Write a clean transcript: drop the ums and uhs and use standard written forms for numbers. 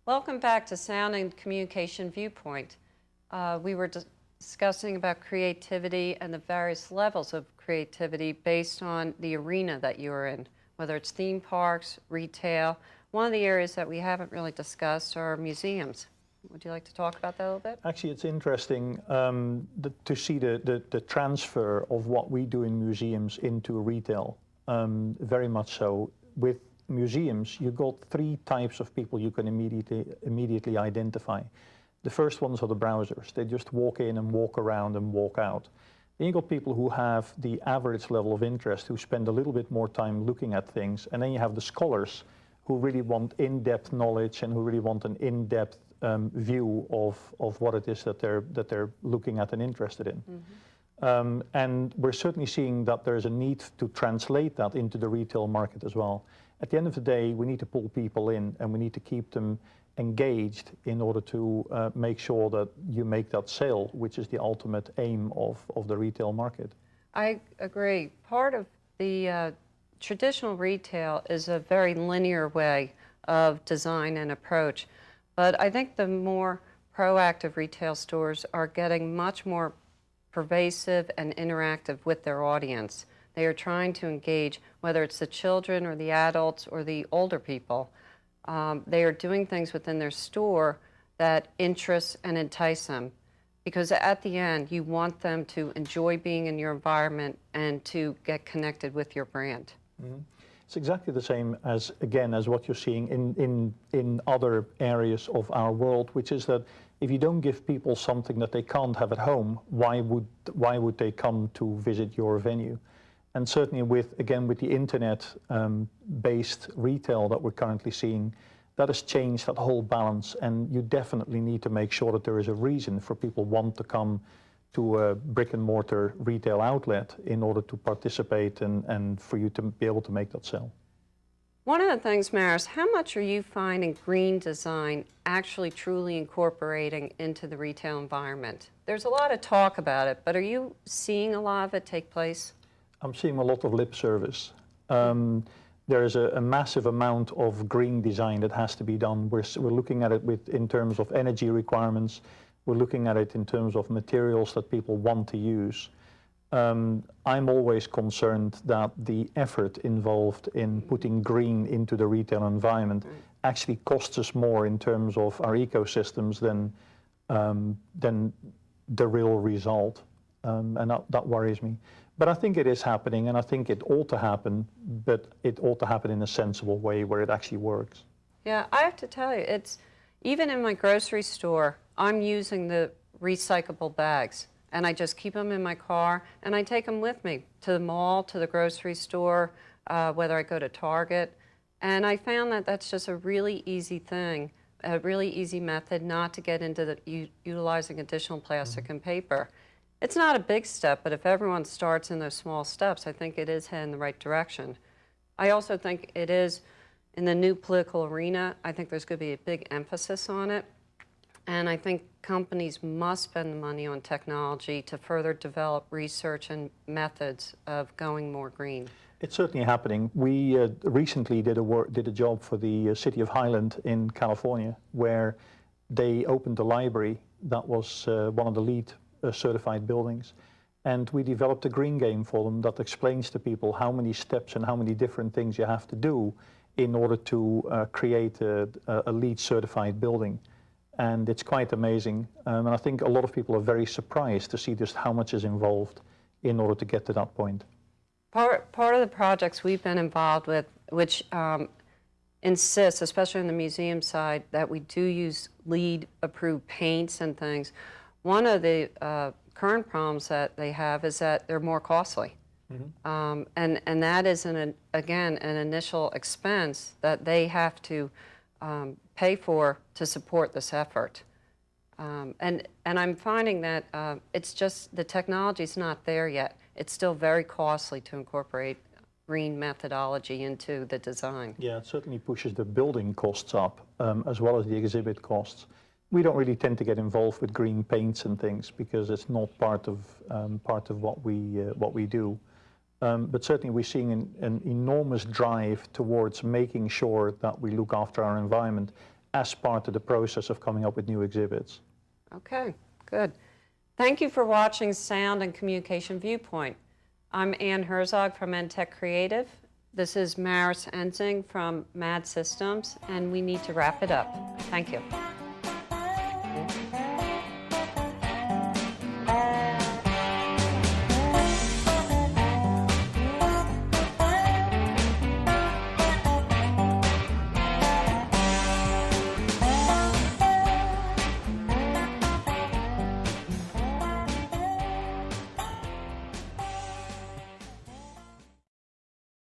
Welcome back to Sound and Communication Viewpoint. We were discussing about creativity and the various levels of creativity based on the arena that you're in, whether it's theme parks, retail. One of the areas that we haven't really discussed are museums. Would you like to talk about that a little bit? Actually, it's interesting to see the transfer of what we do in museums into retail, very much so. With museums, you've got three types of people you can immediately identify. The first ones are the browsers. They just walk in and walk around and walk out. Then you've got people who have the average level of interest, who spend a little bit more time looking at things. And then you have the scholars who really want in-depth knowledge and who really want an in-depth view of what it is that they're looking at and interested in. Mm-hmm. And we're certainly seeing that there's a need to translate that into the retail market as well. At the end of the day, we need to pull people in and we need to keep them engaged in order to make sure that you make that sale, which is the ultimate aim of the retail market. I agree. Part of the traditional retail is a very linear way of design and approach, but I think the more proactive retail stores are getting much more pervasive and interactive with their audience. They are trying to engage, whether it's the children or the adults or the older people. They are doing things within their store that interest and entice them. Because at the end, you want them to enjoy being in your environment and to get connected with your brand. Mm-hmm. It's exactly the same as, again, as what you're seeing in other areas of our world, which is that if you don't give people something that they can't have at home, why would they come to visit your venue? And certainly with the internet-based retail that we're currently seeing, that has changed that whole balance. And you definitely need to make sure that there is a reason for people want to come to a brick-and-mortar retail outlet in order to participate and for you to be able to make that sale. One of the things, Maris, how much are you finding green design actually truly incorporating into the retail environment? There's a lot of talk about it, but are you seeing a lot of it take place? I'm seeing a lot of lip service. There is a massive amount of green design that has to be done. We're looking at it in terms of energy requirements. We're looking at it in terms of materials that people want to use. I'm always concerned that the effort involved in putting green into the retail environment actually costs us more in terms of our ecosystems than the real result. And that worries me. But I think it is happening, and I think it ought to happen, but it ought to happen in a sensible way where it actually works. Yeah, I have to tell you, it's even in my grocery store, I'm using the recyclable bags, and I just keep them in my car, and I take them with me to the mall, to the grocery store, whether I go to Target, and I found that that's just a really easy thing, a really easy method not to get into utilizing additional plastic and paper. It's not a big step, but if everyone starts in those small steps, I think it is heading in the right direction. I also think it is, in the new political arena, I think there's going to be a big emphasis on it. And I think companies must spend the money on technology to further develop research and methods of going more green. It's certainly happening. We recently did a job for the city of Highland in California, where they opened a library that was one of the LEED certified buildings, and we developed a green game for them that explains to people how many steps and how many different things you have to do in order to create a LEED certified building. And it's quite amazing, and I think a lot of people are very surprised to see just how much is involved in order to get to that point. Part of the projects we've been involved with, which insists, especially on the museum side, that we do use LEED approved paints and things. One of the current problems that they have is that they're more costly. Mm-hmm. And that is, again, an initial expense that they have to pay for to support this effort. And I'm finding that it's just the technology's not there yet. It's still very costly to incorporate green methodology into the design. Yeah, it certainly pushes the building costs up as well as the exhibit costs. We don't really tend to get involved with green paints and things because it's not part of what we do. But certainly we're seeing an enormous drive towards making sure that we look after our environment as part of the process of coming up with new exhibits. Okay, good. Thank you for watching Sound and Communication Viewpoint. I'm Ann Herzog from Entech Creative. This is Maris Ensing from MAD Systems, and we need to wrap it up. Thank you.